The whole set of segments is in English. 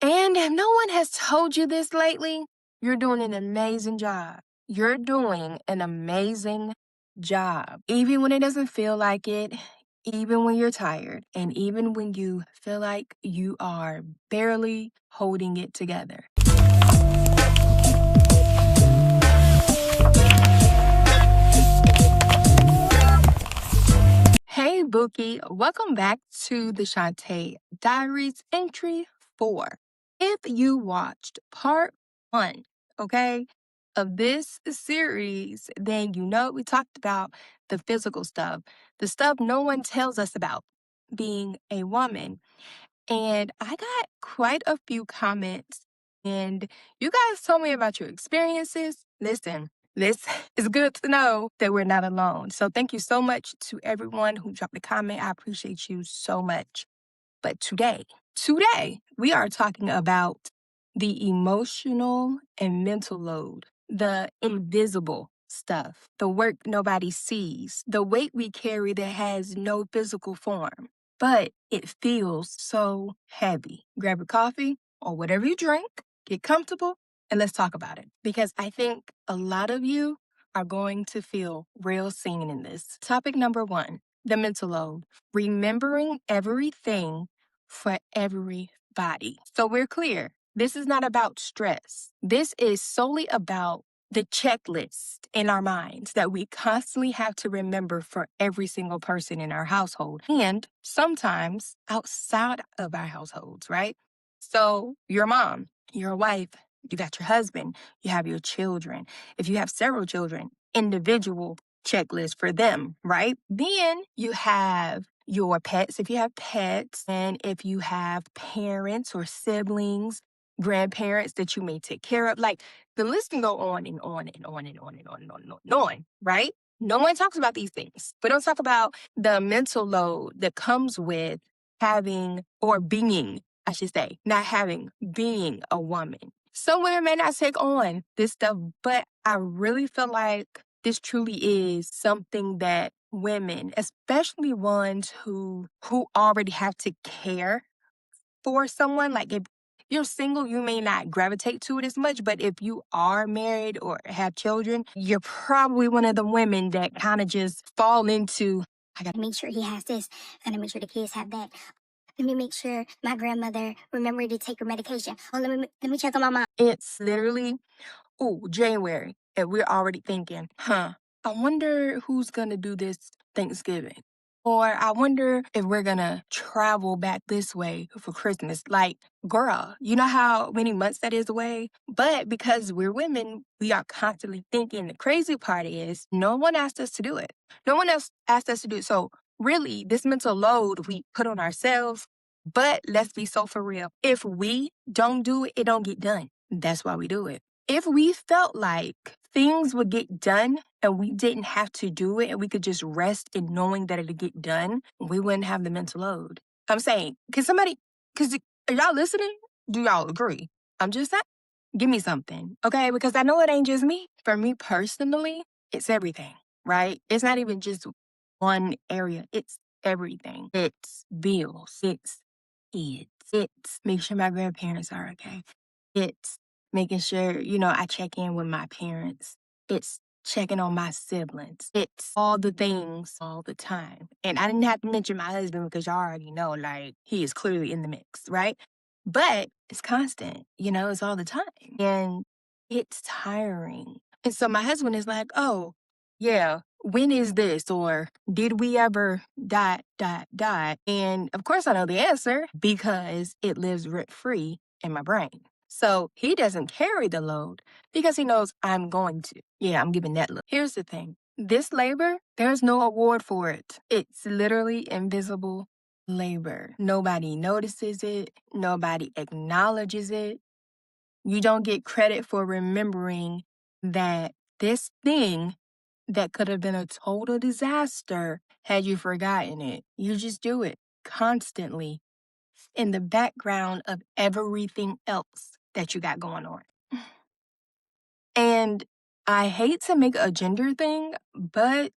And if no one has told you this lately, you're doing an amazing job. You're doing an amazing job. Even when it doesn't feel like it, even when you're tired, and even when you feel like you are barely holding it together. Hey, Bookie, welcome back to the Shantae Diaries entry 4. If you watched part 1, okay, of this series, then you know we talked about the physical stuff, the stuff no one tells us about being a woman. And I got quite a few comments, and you guys told me about your experiences. Listen, this is good to know that we're not alone. So, thank you so much to everyone who dropped a comment. I appreciate you so much. But today, we are talking about the emotional and mental load, the invisible stuff, the work nobody sees, the weight we carry that has no physical form, but it feels so heavy. Grab a coffee or whatever you drink, get comfortable, and let's talk about it. Because I think a lot of you are going to feel real seen in this. Topic number 1, the mental load. Remembering everything for everybody. So we're clear. This is not about stress. This is solely about the checklist in our minds that we constantly have to remember for every single person in our household and sometimes outside of our households, right? So your mom, your wife, you got your husband, you have your children. If you have several children, individual checklist for them, right? Then you have your pets, if you have pets, and if you have parents or siblings, grandparents that you may take care of. Like the list can go on and on and on and on and on and on and on, and on, right? No one talks about these things. We don't talk about the mental load that comes with having or being, I should say, not having, being a woman. Some women may not take on this stuff, but I really feel like this truly is something that women, especially ones who already have to care for someone, like if you're single, you may not gravitate to it as much, but if you are married or have children, you're probably one of the women that kind of just fall into, I got to make sure he has this, I gotta make sure the kids have that. Let me make sure my grandmother remembered to take her medication. Oh, let me check on my mom. It's literally, oh, January, and we're already thinking, I wonder who's gonna do this Thanksgiving. Or I wonder if we're gonna travel back this way for Christmas. Like, girl, you know how many months that is away? But because we're women, we are constantly thinking. The crazy part is no one asked us to do it. No one else asked us to do it. So really, this mental load we put on ourselves. But let's be so for real. If we don't do it, it don't get done. That's why we do it. If we felt like things would get done and we didn't have to do it and we could just rest in knowing that it'd get done, we wouldn't have the mental load. I'm saying, are y'all listening? Do y'all agree? I'm just saying, give me something, okay? Because I know it ain't just me. For me personally, it's everything, right? It's not even just one area, it's everything. It's bills, it's kids, it's make sure my grandparents are okay. It's making sure, I check in with my parents. It's checking on my siblings. It's all the things all the time. And I didn't have to mention my husband because y'all already know, like, he is clearly in the mix, right? But it's constant, it's all the time. And it's tiring. And so my husband is like, oh, yeah, when is this? Or did we ever dot, dot, dot? And of course I know the answer because it lives rent free in my brain. So he doesn't carry the load because he knows I'm going to. Yeah, I'm giving that look. Here's the thing. This labor, there's no award for it. It's literally invisible labor. Nobody notices it. Nobody acknowledges it. You don't get credit for remembering that this thing that could have been a total disaster had you forgotten it. You just do it constantly in the background of everything else that you got going on. And I hate to make a gender thing, but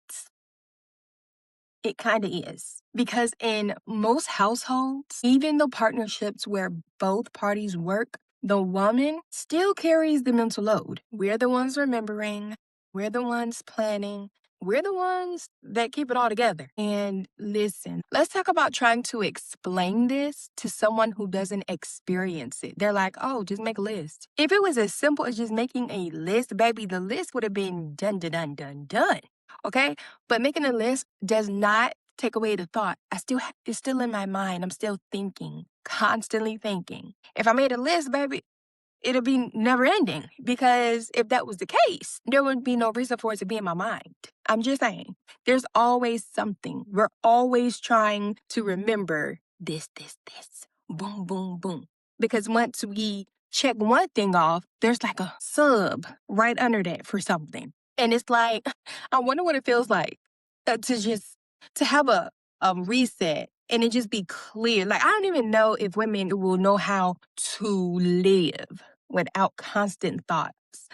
It kind of is. Because in most households, even the partnerships where both parties work, the woman still carries the mental load. We're the ones remembering, we're the ones planning, we're the ones that keep it all together. And listen, let's talk about trying to explain this to someone who doesn't experience it. They're like, oh, just make a list. If it was as simple as just making a list, baby, the list would have been done, done, done, done, done. Okay? But making a list does not take away the thought. It's still in my mind. I'm still thinking, constantly thinking. If I made a list, baby, it'll be never ending because if that was the case, there would be no reason for it to be in my mind. I'm just saying, there's always something. We're always trying to remember this, boom, boom, boom. Because once we check one thing off, there's like a sub right under that for something. And it's like, I wonder what it feels like to have a reset and it just be clear. Like, I don't even know if women will know how to live without constant thoughts.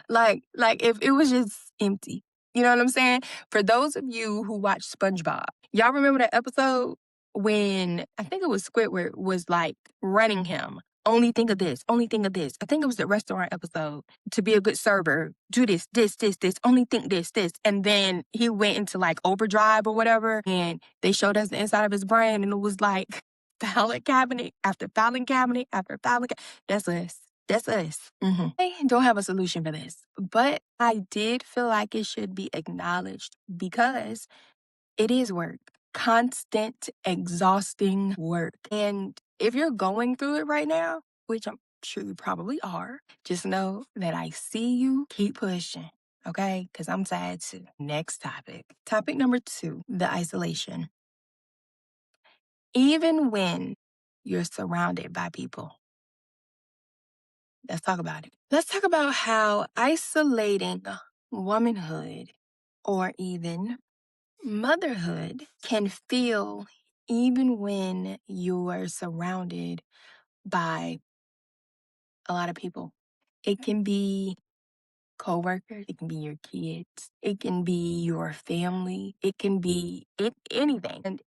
Like if it was just empty. You know what I'm saying? For those of you who watch SpongeBob, y'all remember that episode when I think it was Squidward was like running him. Only think of this, only think of this. I think it was the restaurant episode. To be a good server, do this, only think this. And then he went into like overdrive or whatever. And they showed us the inside of his brain. And it was like filing cabinet after filing cabinet after filing cabinet. That's us. That's us. I don't have a solution for this, but I did feel like it should be acknowledged because it is work, constant, exhausting work. And if you're going through it right now, which I'm sure you probably are, just know that I see you. Keep pushing, okay? Because I'm sad too. Next topic. Topic number 2, the isolation. Even when you're surrounded by people, let's talk about it. Let's talk about how isolating womanhood or even motherhood can feel even when you are surrounded by a lot of people. It can be coworkers, it can be your kids, it can be your family, it can be anything. And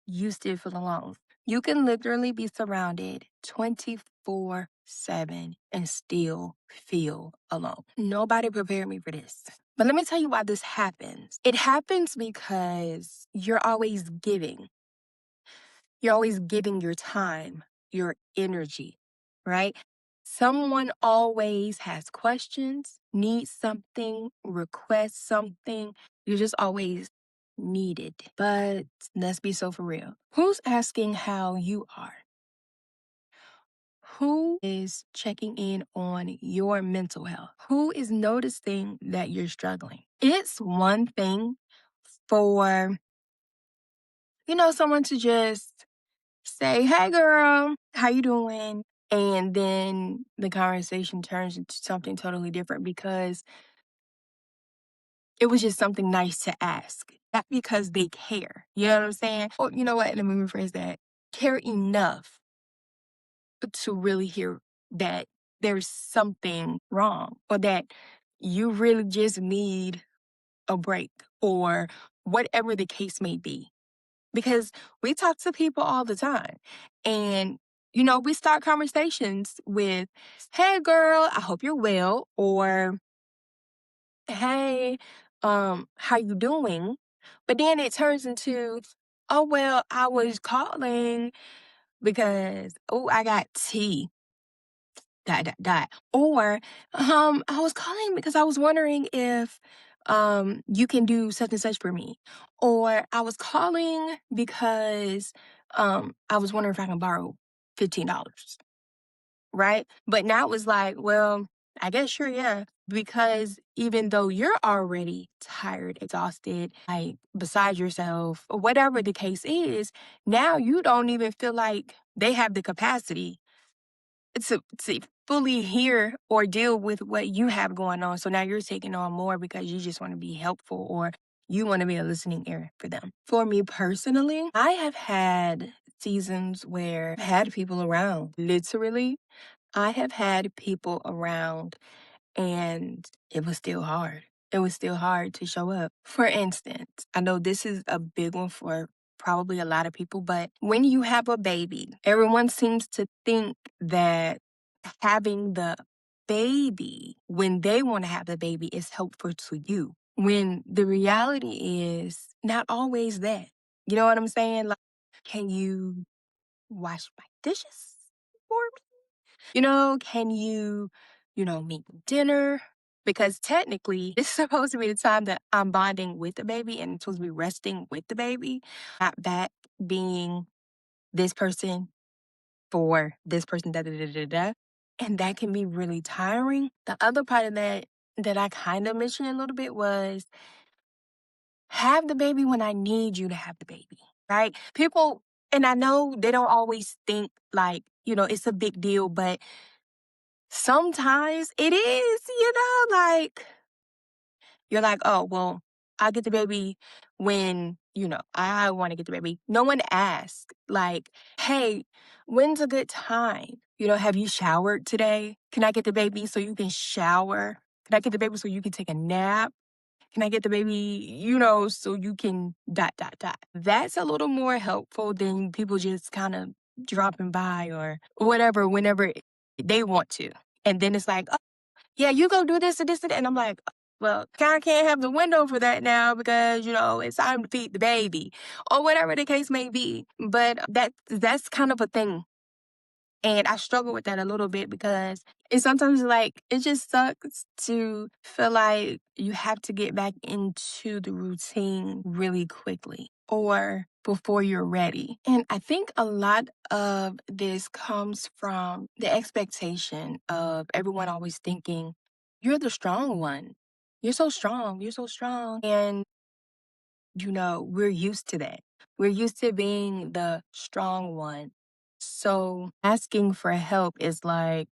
you still feel alone. You can literally be surrounded 24/7 and still feel alone. Nobody prepared me for this. But let me tell you why this happens. It happens because you're always giving. You're always giving your time, your energy, right? Someone always has questions, needs something, requests something. You're just always needed. But let's be so for real. Who's asking how you are? Who is checking in on your mental health? Who is noticing that you're struggling? It's one thing for, someone to just say, "Hey girl, how you doing?" And then the conversation turns into something totally different because it was just something nice to ask. Not because they care. You know what I'm saying? Or you know what? Let me rephrase that. Care enough to really hear that there's something wrong or that you really just need a break or whatever the case may be. Because we talk to people all the time and we start conversations with, "Hey girl, I hope you're well," or "Hey, how you doing?" But then it turns into, "Oh well, I was calling because I got tea. Dot dot dot." Or I was calling because I was wondering if you can do such and such for me. Or I was calling because I was wondering if I can borrow $15. Right? But now it's like, well, I guess sure, yeah. Because even though you're already tired, exhausted, like beside yourself, or whatever the case is, now you don't even feel like they have the capacity to fully hear or deal with what you have going on. So now you're taking on more because you just want to be helpful or you want to be a listening ear for them. For me personally, I have had seasons where I had people around. Literally, I have had people around and it was still hard. it was still hard to show up. For instance, I know this is a big one for probably a lot of people, but when you have a baby, everyone seems to think that having the baby when they want to have the baby is helpful to you. When the reality is not always that. You know what I'm saying? Like, can you wash my dishes for me? Can you make dinner? Because technically, this is supposed to be the time that I'm bonding with the baby and it's supposed to be resting with the baby, not back being this person for this person, da da da da da. And that can be really tiring. The other part of that I kind of mentioned a little bit was have the baby when I need you to have the baby, right? People, and I know they don't always think like, it's a big deal, but sometimes it is, like you're like, oh, well, I'll get the baby when, I want to get the baby. No one asks, like, hey, when's a good time? Have you showered today? Can I get the baby so you can shower? Can I get the baby so you can take a nap? Can I get the baby, so you can dot, dot, dot. That's a little more helpful than people just kind of dropping by or whatever, whenever they want to. And then it's like, oh, yeah, you go do this and this and that. And I'm like, well, I can't have the window for that now because, it's time to feed the baby or whatever the case may be. But that's kind of a thing. And I struggle with that a little bit because it's sometimes like it just sucks to feel like you have to get back into the routine really quickly or before you're ready. And I think a lot of this comes from the expectation of everyone always thinking, you're the strong one. You're so strong. You're so strong. And we're used to that. We're used to being the strong one. So asking for help is like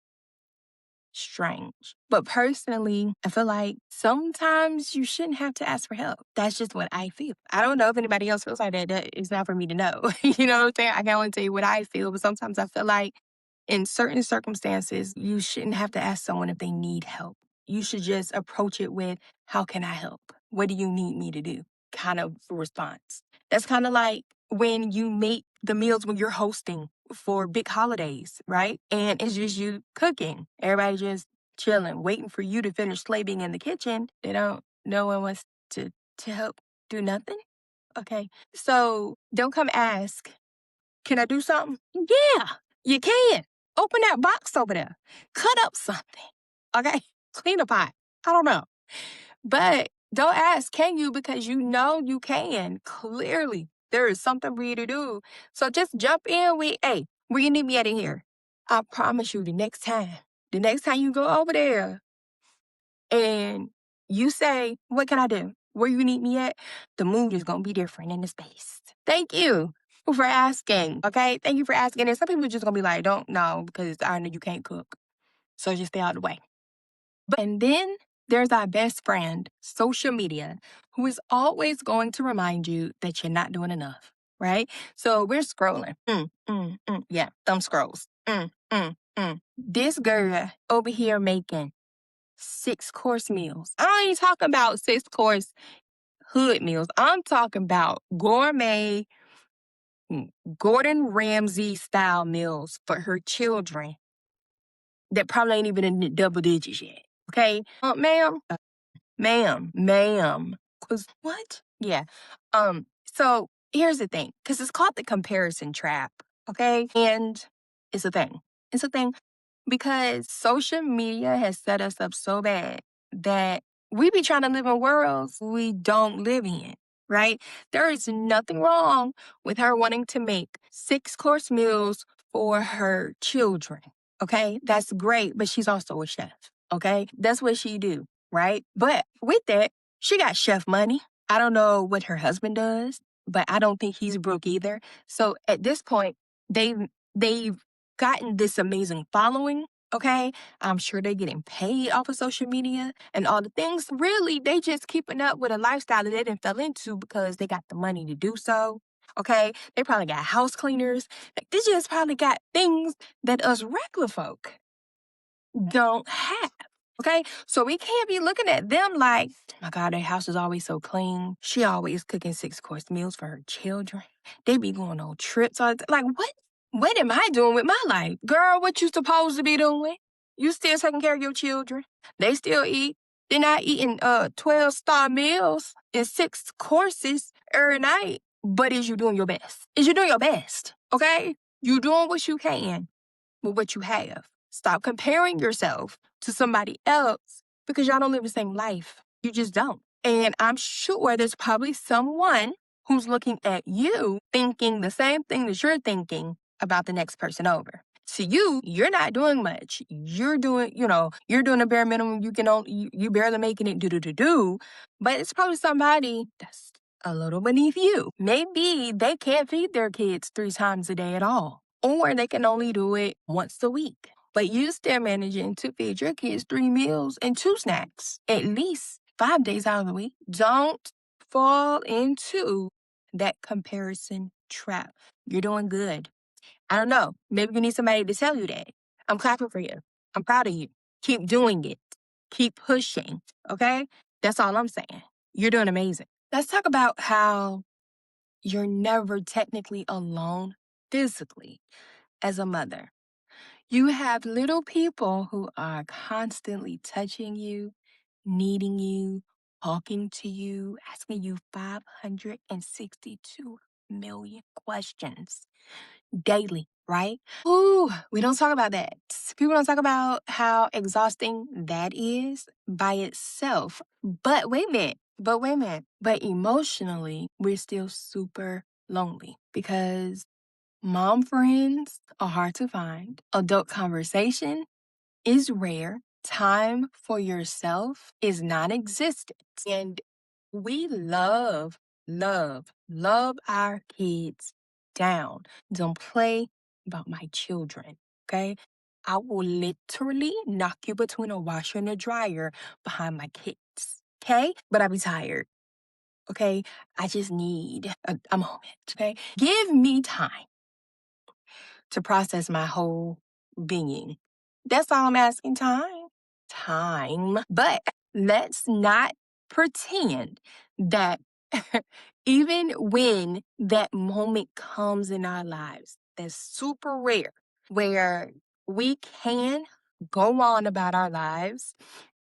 strange. But personally, I feel like sometimes you shouldn't have to ask for help. That's just what I feel. I don't know if anybody else feels like that. It's not for me to know. You know what I'm saying? I can only tell you what I feel, but sometimes I feel like in certain circumstances, you shouldn't have to ask someone if they need help. You should just approach it with, how can I help? What do you need me to do? Kind of response. That's kind of like when you make the meals when you're hosting for big holidays, right? And it's just you cooking. Everybody just chilling, waiting for you to finish slaving in the kitchen. No one wants to help do nothing. Okay. So don't come ask, can I do something? Yeah, you can. Open that box over there. Cut up something. Okay. Clean a pot. I don't know. But don't ask, can you? Because you know you can. Clearly, there is something for you to do. So just jump in with, hey, where you need me at in here? I promise you the next time you go over there and you say, what can I do? Where you need me at? The mood is going to be different in the space. Thank you for asking. Okay. Thank you for asking. And some people are just going to be like, don't know because I know you can't cook. So just stay out of the way. And then there's our best friend, social media, who is always going to remind you that you're not doing enough, right? So we're scrolling. Yeah, thumb scrolls. This girl over here making 6-course meals. I ain't talking about 6-course hood meals. I'm talking about gourmet Gordon Ramsay style meals for her children that probably ain't even in the double digits yet. Okay, ma'am, ma'am. Cause what? Yeah. So here's the thing, because it's called the comparison trap. Okay, and it's a thing. It's a thing because social media has set us up so bad that we be trying to live in worlds we don't live in, right? There is nothing wrong with her wanting to make 6-course meals for her children. Okay, that's great, but she's also a chef. Okay, that's what she do, right? But with that, she got chef money. I don't know what her husband does, but I don't think he's broke either. So at this point, they've gotten this amazing following. Okay, I'm sure they're getting paid off of social media and all the things. Really, they just keeping up with a lifestyle that they didn't fell into because they got the money to do so. Okay, they probably got house cleaners. Like, they just probably got things that us regular folk don't have. Okay, so we can't be looking at them like, "Oh my God, their house is always so clean. She always cooking 6 course meals for her children. They be going on trips all the Like, what am I doing with my life? Girl, what you supposed to be doing? You still taking care of your children. They still eat. They're not eating 12-star meals and 6 courses every night. But is you doing your best? Is you doing your best? Okay? You doing what you can with what you have. Stop comparing yourself to somebody else because y'all don't live the same life. You just don't. And I'm sure there's probably someone who's looking at you thinking the same thing that you're thinking about the next person over. To you, you're not doing much. You're doing, you're doing a bare minimum. You can only, you barely making it do. But it's probably somebody that's a little beneath you. Maybe they can't feed their kids 3 times a day at all, or they can only do it once a week. But you still managing to feed your kids 3 meals and 2 snacks at least 5 days out of the week. Don't fall into that comparison trap. You're doing good. I don't know. Maybe you need somebody to tell you that. I'm clapping for you. I'm proud of you. Keep doing it. Keep pushing. Okay? That's all I'm saying. You're doing amazing. Let's talk about how you're never technically alone physically as a mother. You have little people who are constantly touching you, needing you, talking to you, asking you 562 million questions daily, right? Ooh, we don't talk about that. People don't talk about how exhausting that is by itself. But wait a minute. But emotionally, we're still super lonely because mom friends are hard to find. Adult conversation is rare. Time for yourself is non existent. And we love our kids down. Don't play about my children, okay? I will literally knock you between a washer and a dryer behind my kids, okay? But I be tired, okay? I just need a moment, okay? Give me time to process my whole being. That's all I'm asking. Time. But let's not pretend that even when that moment comes in our lives, that's super rare, where we can go on about our lives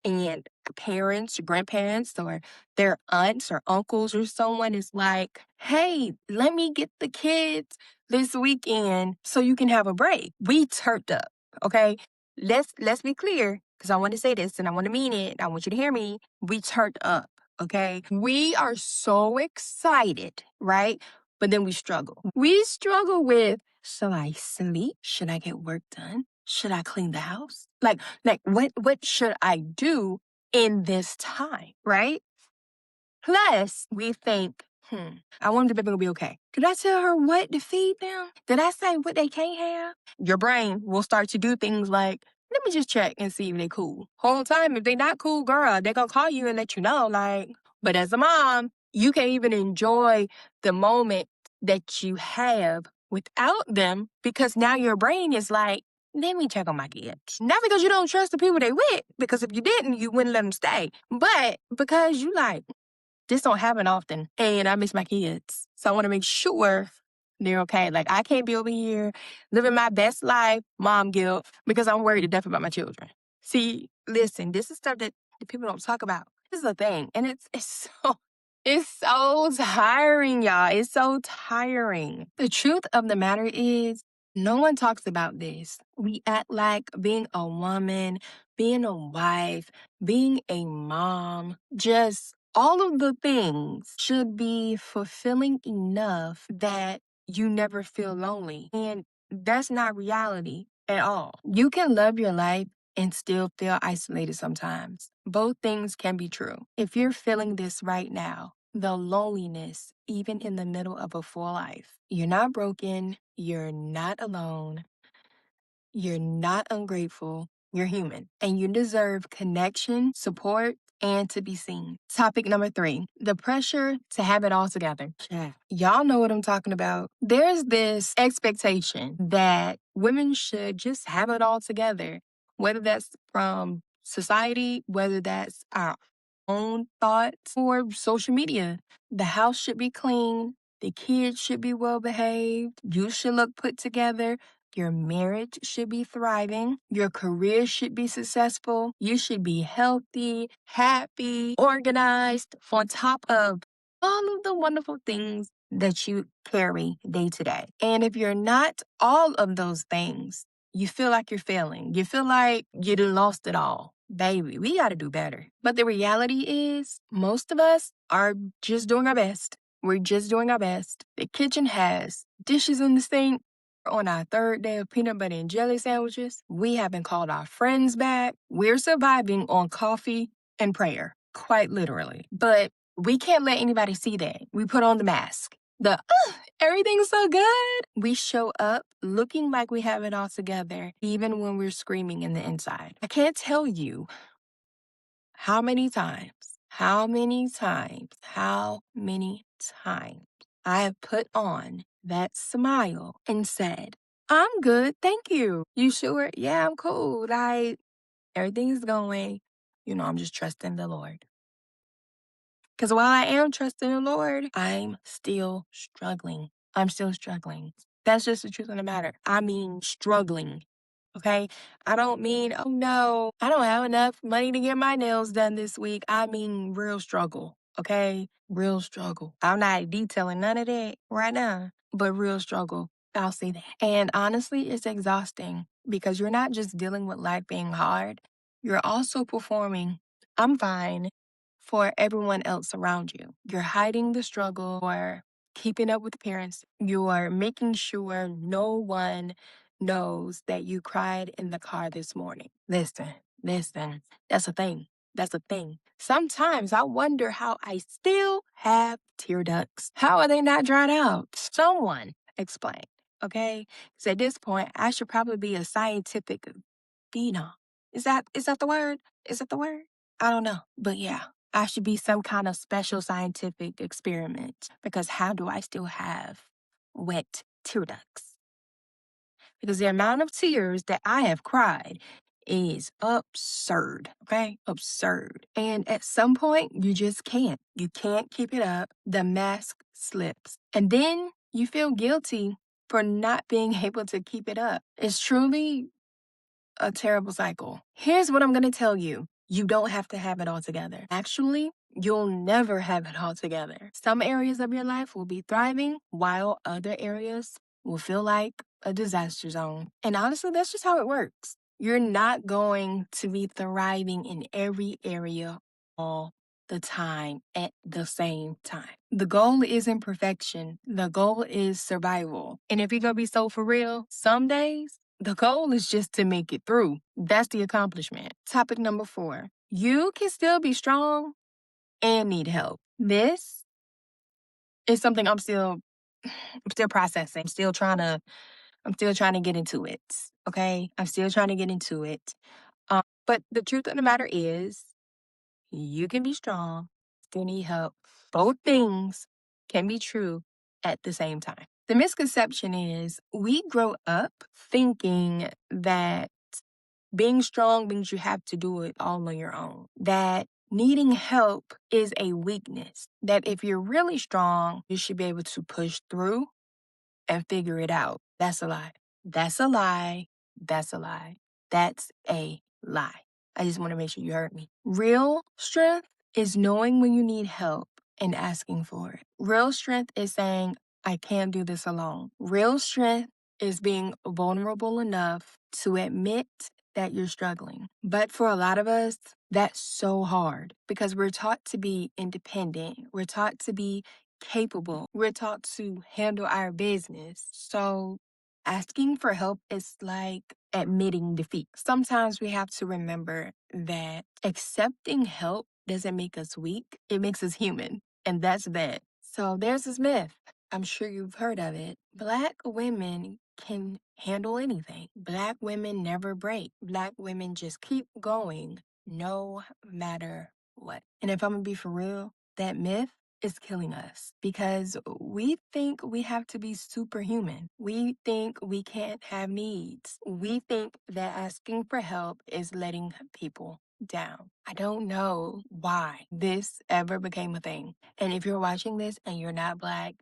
and parents, grandparents, or their aunts or uncles or someone is like, hey, let me get the kids this weekend so you can have a break. We turned up, okay? Let's be clear, because I want to say this and I want to mean it. I want you to hear me. We turned up, okay? We are so excited, right? But then we struggle. We struggle with, shall I sleep? Should I get work done? Should I clean the house? Like what should I do in this time, right? Plus, we think, I wonder if the baby will be okay. Did I tell her what to feed them? Did I say what they can't have? Your brain will start to do things like, let me just check and see if they cool. Whole time, if they not cool, girl, they gonna call you and let you know, like, but as a mom, you can't even enjoy the moment that you have without them because now your brain is like, let me check on my kids. Not because you don't trust the people they with, because if you didn't, you wouldn't let them stay. But because you like, this don't happen often, and I miss my kids. So I want to make sure they're okay. Like, I can't be over here living my best life, mom guilt, because I'm worried to death about my children. See, listen, this is stuff that people don't talk about. This is a thing, and it's so tiring, y'all. It's so tiring. The truth of the matter is, no one talks about this. We act like being a woman, being a wife, being a mom, just all of the things should be fulfilling enough that you never feel lonely. And that's not reality at all. You can love your life and still feel isolated sometimes. Both things can be true. If you're feeling this right now, the loneliness, even in the middle of a full life, you're not broken, you're not alone, you're not ungrateful. You're human and you deserve connection, support, and to be seen. Topic number 3, the pressure to have it all together. Yeah. Y'all know what I'm talking about. There's this expectation that women should just have it all together, whether that's from society, whether that's our own thoughts or social media. The house should be clean. The kids should be well behaved. You should look put together. Your marriage should be thriving. Your career should be successful. You should be healthy, happy, organized, on top of all of the wonderful things that you carry day to day. And if you're not all of those things, you feel like you're failing. You feel like you done lost it all. Baby, we got to do better. But the reality is, most of us are just doing our best. We're just doing our best. The kitchen has dishes in the sink. On our third day of peanut butter and jelly sandwiches, we haven't called our friends back. We're surviving on coffee and prayer, quite literally. But we can't let anybody see that. We put on the mask. Everything's so good. We show up looking like we have it all together, even when we're screaming in the inside. I can't tell you how many times, how many times I have put on that smile and said, I'm good, thank you. You sure? Yeah, I'm cool. Everything's going, I'm just trusting the Lord. Because while I am trusting the Lord, I'm still struggling. I'm still struggling. That's just the truth of the matter. I mean, struggling. Okay? I don't mean, oh no, I don't have enough money to get my nails done this week. I mean, real struggle. Okay? Real struggle. I'm not detailing none of that right now, but real struggle. I'll say that. And honestly, it's exhausting because you're not just dealing with life being hard, you're also performing, I'm fine, for everyone else around you. You're hiding the struggle or keeping up with parents. You are making sure no one knows that you cried in the car this morning. Listen, that's a thing. That's a thing. Sometimes I wonder how I still have tear ducts. How are they not dried out? Someone explain, okay? Because at this point, I should probably be a scientific phenom. Is that the word? Is that the word? I don't know. But yeah, I should be some kind of special scientific experiment because how do I still have wet tear ducts? Because the amount of tears that I have cried is absurd, okay? Absurd. And at some point, you just can't. You can't keep it up. The mask slips. And then you feel guilty for not being able to keep it up. It's truly a terrible cycle. Here's what I'm going to tell you. You don't have to have it all together. Actually, you'll never have it all together. Some areas of your life will be thriving, while other areas will feel like a disaster zone. And honestly, that's just how it works. You're not going to be thriving in every area all the time at the same time. The goal isn't perfection. The goal is survival. And if you're going to be so for real, some days the goal is just to make it through. That's the accomplishment. Topic number 4. You can still be strong and need help. This is something I'm still processing. I'm still trying to get into it. Okay? I'm still trying to get into it. But the truth of the matter is, you can be strong, still need help. Both things can be true at the same time. The misconception is we grow up thinking that being strong means you have to do it all on your own. That needing help is a weakness. That if you're really strong, you should be able to push through and figure it out. That's a lie. That's a lie. That's a lie. That's a lie. I just want to make sure you heard me. Real strength is knowing when you need help and asking for it. Real strength is saying, I can't do this alone. Real strength is being vulnerable enough to admit that you're struggling. But for a lot of us, that's so hard because we're taught to be independent. We're taught to be capable. We're taught to handle our business. So asking for help is like admitting defeat. Sometimes we have to remember that accepting help doesn't make us weak, it makes us human. And that's that. So there's this myth. I'm sure you've heard of it. Black women can handle anything. Black women never break. Black women just keep going no matter what. And if I'm gonna be for real, that myth is killing us because we think we have to be superhuman. We think we can't have needs. We think that asking for help is letting people down. I don't know why this ever became a thing. And if you're watching this and you're not Black,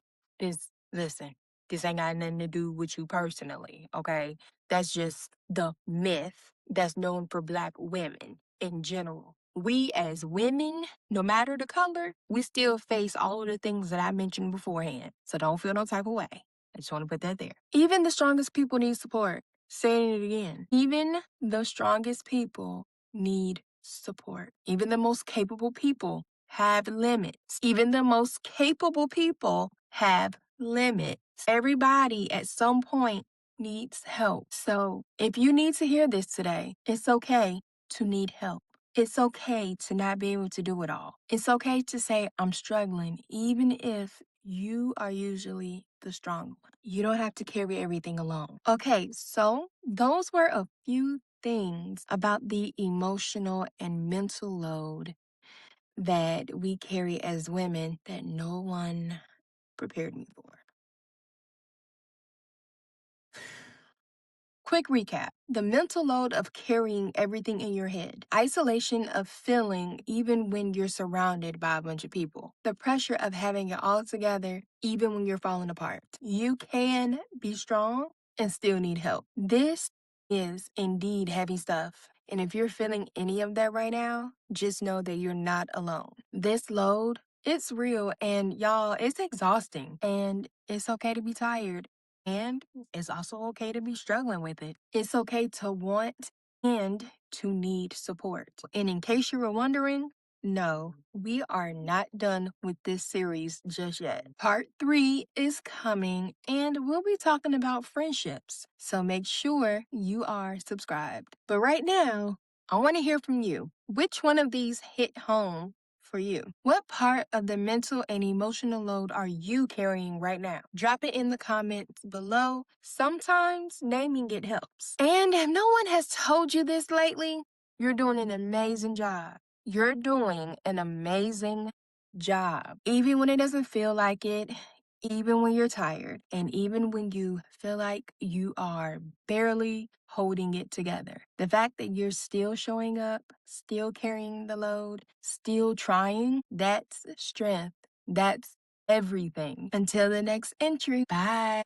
listen, this ain't got nothing to do with you personally, okay? That's just the myth that's known for Black women in general. We as women, no matter the color, we still face all of the things that I mentioned beforehand. So don't feel no type of way. I just want to put that there. Even the strongest people need support. Saying it again. Even the strongest people need support. Even the most capable people have limits. Even the most capable people have limits. Everybody at some point needs help. So if you need to hear this today, it's okay to need help. It's okay to not be able to do it all. It's okay to say, I'm struggling, even if you are usually the strong one. You don't have to carry everything alone. Okay, so those were a few things about the emotional and mental load that we carry as women that no one prepared me for. Quick recap: the mental load of carrying everything in your head, isolation of feeling even when you're surrounded by a bunch of people, the pressure of having it all together even when you're falling apart. You can be strong and still need help. This is indeed heavy stuff. And if you're feeling any of that right now, just know that you're not alone. This load, it's real, and y'all, it's exhausting. And it's okay to be tired. And it's also okay to be struggling with it. It's okay to want and to need support. And in case you were wondering, no, we are not done with this series just yet. Part 3 is coming, and we'll be talking about friendships. So make sure you are subscribed. But right now, I want to hear from you. Which one of these hit home for you? What part of the mental and emotional load are you carrying right now? Drop it in the comments below. Sometimes naming it helps. And if no one has told you this lately, you're doing an amazing job. You're doing an amazing job. Even when it doesn't feel like it, even when you're tired, and even when you feel like you are barely holding it together. The fact that you're still showing up, still carrying the load, still trying, that's strength. That's everything. Until the next entry, bye.